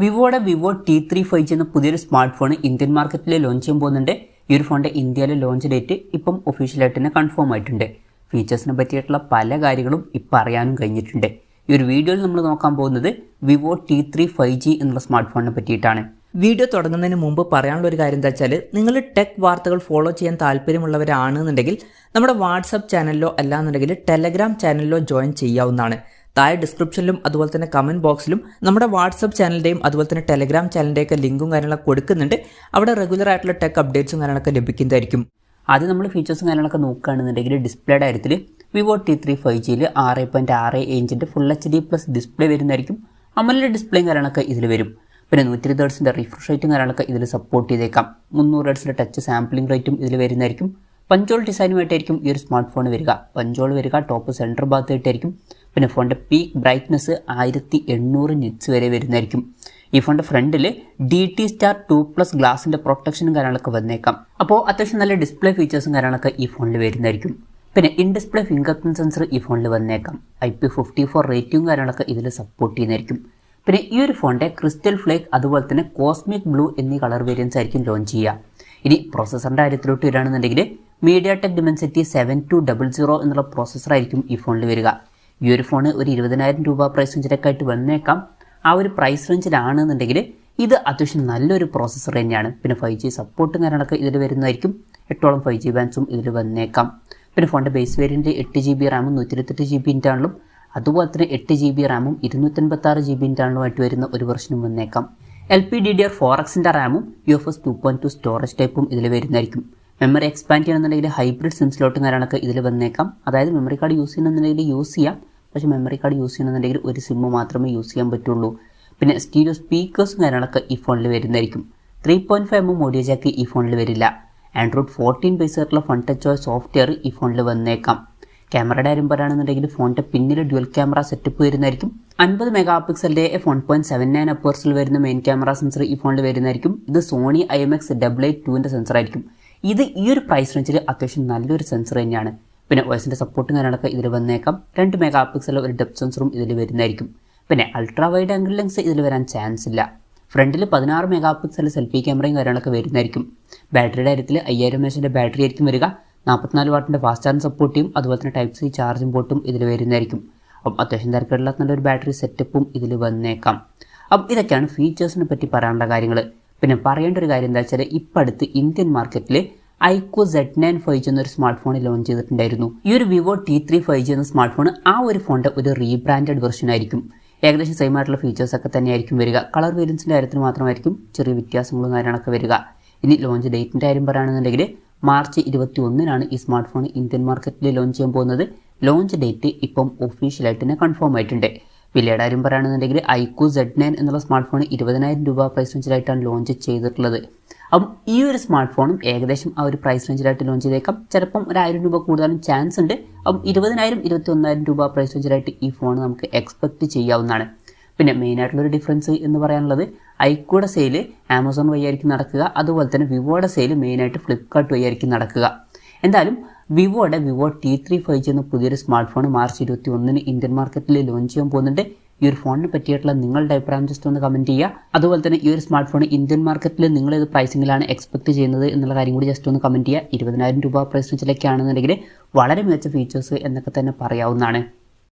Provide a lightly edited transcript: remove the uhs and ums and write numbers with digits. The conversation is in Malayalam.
വിവോയുടെ വിവോ T3 5G എന്ന പുതിയൊരു സ്മാർട്ട് ഫോൺ ഇന്ത്യൻ മാർക്കറ്റിൽ ലോഞ്ച് ചെയ്യാൻ പോകുന്നുണ്ട്. ഈ ഒരു ഫോണിൻ്റെ ഇന്ത്യയിലെ ലോഞ്ച് ഡേറ്റ് ഇപ്പം ഒഫീഷ്യലായിട്ട് തന്നെ കൺഫേം ആയിട്ടുണ്ട്. ഫീച്ചേഴ്സിനെ പറ്റിയിട്ടുള്ള പല കാര്യങ്ങളും ഇപ്പം അറിയാനും കഴിഞ്ഞിട്ടുണ്ട്. ഈ ഒരു വീഡിയോയിൽ നമ്മൾ നോക്കാൻ പോകുന്നത് വിവോ T3 5G എന്നുള്ള സ്മാർട്ട് ഫോണിനെ പറ്റിയിട്ടാണ്. വീഡിയോ തുടങ്ങുന്നതിന് മുമ്പ് പറയാനുള്ള ഒരു കാര്യം എന്താ വെച്ചാൽ, നിങ്ങൾ ടെക് വാർത്തകൾ ഫോളോ ചെയ്യാൻ താല്പര്യമുള്ളവരാണെന്നുണ്ടെങ്കിൽ നമ്മുടെ വാട്സപ്പ് ചാനലിലോ അല്ലാന്നുണ്ടെങ്കിൽ ടെലഗ്രാം ചാനലിലോ ജോയിൻ ചെയ്യാവുന്നതാണ്. താഴെ ഡിസ്ക്രിപ്ഷനിലും അതുപോലെ തന്നെ കമൻറ്റ് ബോക്സിലും നമ്മുടെ വാട്സപ്പ് ചാനലിൻ്റെയും അതുപോലെ തന്നെ ടെലഗ്രാം ചാനലിൻ്റെയൊക്കെ ലിങ്കും കാര്യങ്ങളൊക്കെ കൊടുക്കുന്നുണ്ട്. അവിടെ റെഗുലർ ആയിട്ടുള്ള ടെക് അപ്ഡേറ്റ്സും കാര്യങ്ങളൊക്കെ ലഭിക്കുന്നതായിരിക്കും. ആദ്യം നമ്മൾ ഫീച്ചേഴ്സും കാര്യങ്ങളൊക്കെ നോക്കുകയാണെന്നുണ്ടെങ്കിൽ ഡിസ്പ്ലേയുടെ കാര്യത്തിൽ വിവോ T3 5Gയിൽ 6.6 ഇഞ്ചിൻ്റെ ഫുൾ HD+ ഡിസ്പ്ലേ വരുന്നതായിരിക്കും. AMOLED ഡിസ്പ്ലേയും കാര്യങ്ങളൊക്കെ ഇതിൽ വരും. പിന്നെ 120 ഹെർട്സിൻ്റെ റിഫ്രഷ് റേറ്റും കാര്യങ്ങളൊക്കെ ഇതിൽ സപ്പോർട്ട് ചെയ്തേക്കാം. 300 ഹെർട്സിൻ്റെ ടച്ച് സാമ്പിളിംഗ് റേറ്റും ഇതിൽ വരുന്നതായിരിക്കും. പഞ്ചോൾ ഡിസൈനുമായിട്ടായിരിക്കും ഈ ഒരു സ്മാർട്ട് ഫോൺ വരിക. പഞ്ചോൾ വരിക ടോപ്പ് സെൻറ്റർ ഭാഗത്തായിട്ടായിരിക്കും. പിന്നെ ഫോണിൻ്റെ പീക്ക് ബ്രൈറ്റ്നസ് 1800 നിറ്റ്സ് വരെ വരുന്നതായിരിക്കും. ഈ ഫോണിൻ്റെ ഫ്രണ്ടിൽ DT Star 2+ ഗ്ലാസിൻ്റെ പ്രൊട്ടക്ഷനും കാര്യങ്ങളൊക്കെ വന്നേക്കാം. അപ്പോൾ അത്യാവശ്യം നല്ല ഡിസ്പ്ലേ ഫീച്ചേഴ്സും കാര്യങ്ങളൊക്കെ ഈ ഫോണിൽ വരുന്നതായിരിക്കും. പിന്നെ in display finger print sensor ഈ ഫോണിൽ വന്നേക്കാം. IP54 റേറ്റിംഗ് കാര്യങ്ങളൊക്കെ ഇതിൽ സപ്പോർട്ട് ചെയ്യുന്നതായിരിക്കും. പിന്നെ ഈ ഒരു ഫോണിൻ്റെ ക്രിസ്റ്റൽ ഫ്ലേക്ക് അതുപോലെ തന്നെ കോസ്മിക് ബ്ലൂ എന്നീ കളർ വേരിയൻസ് ആയിരിക്കും ലോഞ്ച് ചെയ്യുക. ഇനി പ്രോസസ്സറിൻ്റെ കാര്യത്തിലോട്ട് വരികയാണെന്നുണ്ടെങ്കിൽ MediaTek Dimensity 7200 എന്നുള്ള പ്രോസസ്സറായിരിക്കും ഈ ഫോണിൽ വരിക. ഈ ഒരു ഫോൺ ഒരു 20,000 രൂപ പ്രൈസ് റേഞ്ചിലൊക്കെ ആയിട്ട് വന്നേക്കാം. ആ ഒരു പ്രൈസ് റേഞ്ചിലാണെന്നുണ്ടെങ്കിൽ ഇത് അത്യാവശ്യം നല്ലൊരു പ്രോസസ്സർ തന്നെയാണ്. പിന്നെ 5G സപ്പോർട്ടും കാര്യങ്ങളൊക്കെ ഇതിൽ വരുന്നതായിരിക്കും. 8ഓളം 5G ബാൻഡ്സും ഇതിൽ വന്നേക്കാം. പിന്നെ ഫോണിൻ്റെ ബേസ് വേരിയൻറ്റ് 8GB റാമും 128GB ഇൻറ്റേർണലും അതുപോലെ തന്നെ 8GB റാമും 256GB ഇൻറ്റേർണലുമായിട്ട് വരുന്ന ഒരു വെർഷനും വന്നേക്കാം. LPDDR4Xൻ്റെ റാമും UFS 2.2 സ്റ്റോറേജ് ടൈപ്പും ഇതിൽ വരുന്നതായിരിക്കും. മെമ്മറി എക്സ്പാൻഡ് ചെയ്യണമെന്നുണ്ടെങ്കിൽ ഹൈബ്രിഡ് സിം സ്ലോട്ടും കാര്യങ്ങളൊക്കെ ഇതിൽ വന്നേക്കാം. അതായത് മെമ്മറി കാർഡ് യൂസ് ചെയ്യണമെന്നുണ്ടെങ്കിൽ യൂസ് ചെയ്യാം. പക്ഷേ മെമ്മറി കാർഡ് യൂസ് ചെയ്യണമെന്നുണ്ടെങ്കിൽ ഒരു സിമ്മ് മാത്രമേ യൂസ് ചെയ്യാൻ പറ്റുള്ളൂ. പിന്നെ സ്റ്റീരിയോ സ്പീക്കേഴ്സും കാര്യങ്ങളൊക്കെ ഈ ഫോണിൽ വരുന്നതായിരിക്കും. 3.5mm ഓഡിയോ ജാക്ക് ഈ ഫോണിൽ വരില്ല. Android 14 ബേസ് ആയിട്ടുള്ള ഫൺ ടച്ച് OS സോഫ്റ്റ്വെയർ ഈ ഫോണിൽ വന്നേക്കാം. ക്യാമറയുടെ കാര്യം പറയുകയാണെന്നുണ്ടെങ്കിൽ ഫോണിൻ്റെ പിന്നിൽ ഡ്യുവൽ ക്യാമറ സെറ്റപ്പ് വരുന്നതായിരിക്കും. 50 മെഗാപിക്സലിൻ്റെ f1.79 അപ്പേഴ്സിൽ വരുന്ന മെയിൻ ക്യാമറ സെൻസർ ഈ ഫോണിൽ വരുന്നതായിരിക്കും. ഇത് സോണി IMX882ൻ്റെ സെൻസറായിരിക്കും. ഇത് ഈ ഒരു പ്രൈസ് റേഞ്ചിൽ അത്യാവശ്യം നല്ലൊരു സെൻസർ തന്നെയാണ്. പിന്നെ OSൻ്റെ സപ്പോർട്ടും കാര്യങ്ങളൊക്കെ ഇതിൽ വന്നേക്കാം. 2 മെഗാപിക്സൽ ഒരു ഡെപ്ത് സെൻസറും ഇതിൽ വരുന്നതായിരിക്കും. പിന്നെ അൾട്രാ വൈഡ് ആംഗിൾ ലെൻസ് ഇതിൽ വരാൻ ചാൻസ് ഇല്ല. ഫ്രണ്ടിൽ 16 മെഗാപിക്സൽ സെൽഫി ക്യാമറയും കാര്യങ്ങളൊക്കെ വരുന്നതായിരിക്കും. ബാറ്ററിയുടെ കാര്യത്തിൽ 5000 mAhൻ്റെ ബാറ്ററി ആയിരിക്കും വരിക. 44 വാട്ടിൻ്റെ ഫാസ്റ്റ് ചാർജ് സപ്പോർട്ട് ചെയ്യും. അതുപോലെ തന്നെ Type-C ചാർജിംഗ് പോർട്ടും ഇതിൽ വരുന്നതായിരിക്കും. അപ്പം അത്യാവശ്യം തിരക്കുള്ള നല്ലൊരു ബാറ്ററി സെറ്റപ്പും ഇതിൽ വന്നേക്കാം. അപ്പം ഇതൊക്കെയാണ് ഫീച്ചേഴ്സിനെ പറ്റി പറയാനുള്ള കാര്യങ്ങൾ. പിന്നെ പറയേണ്ട ഒരു കാര്യം എന്താ വെച്ചാൽ, ഇപ്പം അടുത്ത് ഇന്ത്യൻ മാർക്കറ്റിൽ iQOO Z9 5G എന്നൊരു സ്മാർട്ട് ഫോൺ ലോഞ്ച് ചെയ്തിട്ടുണ്ടായിരുന്നു. ഈ ഒരു വിവോ T3 5G എന്ന സ്മാർട്ട് ഫോൺ ആ ഒരു ഫോണിൻ്റെ ഒരു റീബ്രാൻഡഡ് വെർഷൻ ആയിരിക്കും. ഏകദേശം സെയിം ആയിട്ടുള്ള ഫീച്ചേഴ്സൊക്കെ തന്നെയായിരിക്കും വരിക. കളർ വേരിയൻസിൻ്റെ കാര്യത്തിൽ മാത്രമായിരിക്കും ചെറിയ വ്യത്യാസങ്ങളും കാര്യങ്ങളൊക്കെ വരിക. ഇനി ലോഞ്ച് ഡേറ്റിൻ്റെ കാര്യം പറയുകയാണെന്നുണ്ടെങ്കിൽ മാർച്ച് 21-നാണ് ഈ സ്മാർട്ട് ഫോൺ ഇന്ത്യൻ മാർക്കറ്റിൽ ലോഞ്ച് ചെയ്യാൻ പോകുന്നത്. ലോഞ്ച് ഡേറ്റ് ഇപ്പം ഒഫീഷ്യലായിട്ട് തന്നെ കൺഫേം ആയിട്ടുണ്ട്. വിലയുടെ കാര്യം പറയുകയാണെന്നുണ്ടെങ്കിൽ iQOO Z9 എന്നുള്ള സ്മാർട്ട് ഫോൺ 20,000 രൂപ പ്രൈസ് റേഞ്ചിലായിട്ടാണ് ലോഞ്ച് ചെയ്തിട്ടുള്ളത്. അപ്പം ഈ ഒരു സ്മാർട്ട് ഫോണും ഏകദേശം ആ ഒരു പ്രൈസ് റേഞ്ചിലായിട്ട് ലോഞ്ച് ചെയ്തേക്കാം. ചിലപ്പം ഒരു 1000 രൂപ കൂടുതലും ചാൻസ് ഉണ്ട്. അപ്പം 20,000 21,000 രൂപ പ്രൈസ് റേഞ്ചിലായിട്ട് ഈ ഫോൺ നമുക്ക് എക്സ്പെക്റ്റ് ചെയ്യാവുന്നതാണ്. പിന്നെ മെയിനായിട്ടുള്ളൊരു ഡിഫറൻസ് എന്ന് പറയാനുള്ളത്, iQOOയുടെ സെയിൽ ആമസോൺ വഴിയായിരിക്കും നടക്കുക. അതുപോലെ തന്നെ വിവോയുടെ സെയിൽ മെയിനായിട്ട് ഫ്ലിപ്കാർട്ട് വഴിയായിരിക്കും നടക്കുക. എന്തായാലും വിവോയുടെ വിവോ T3 5G എന്ന പുതിയൊരു സ്മാർട്ട് ഫോൺ മാർച്ച് 21-ന് ഇന്ത്യൻ മാർക്കറ്റിൽ ലോഞ്ച് ചെയ്യാൻ പോകുന്നുണ്ട്. ഈ ഒരു ഫോണിനെ പറ്റിയിട്ടുള്ള നിങ്ങളുടെ അഭിപ്രായം ജസ്റ്റ് ഒന്ന് കമൻറ്റ് ചെയ്യുക. അതുപോലെ തന്നെ ഈ ഒരു സ്മാർട്ട് ഫോൺ ഇന്ത്യൻ മാർക്കറ്റിൽ നിങ്ങൾ ഏത് പ്രൈസിങ്ങിലാണ് എക്സ്പെക്ട് ചെയ്യുന്നത് എന്നുള്ള കാര്യം കൂടി ജസ്റ്റ് ഒന്ന് കമൻറ്റ് ചെയ്യുക. 20,000 രൂപ പ്രൈസ് റേഞ്ചിലൊക്കെ ആണെന്നുണ്ടെങ്കിൽ വളരെ മികച്ച ഫീച്ചേഴ്സ് എന്നൊക്കെ തന്നെ പറയാവുന്നതാണ്.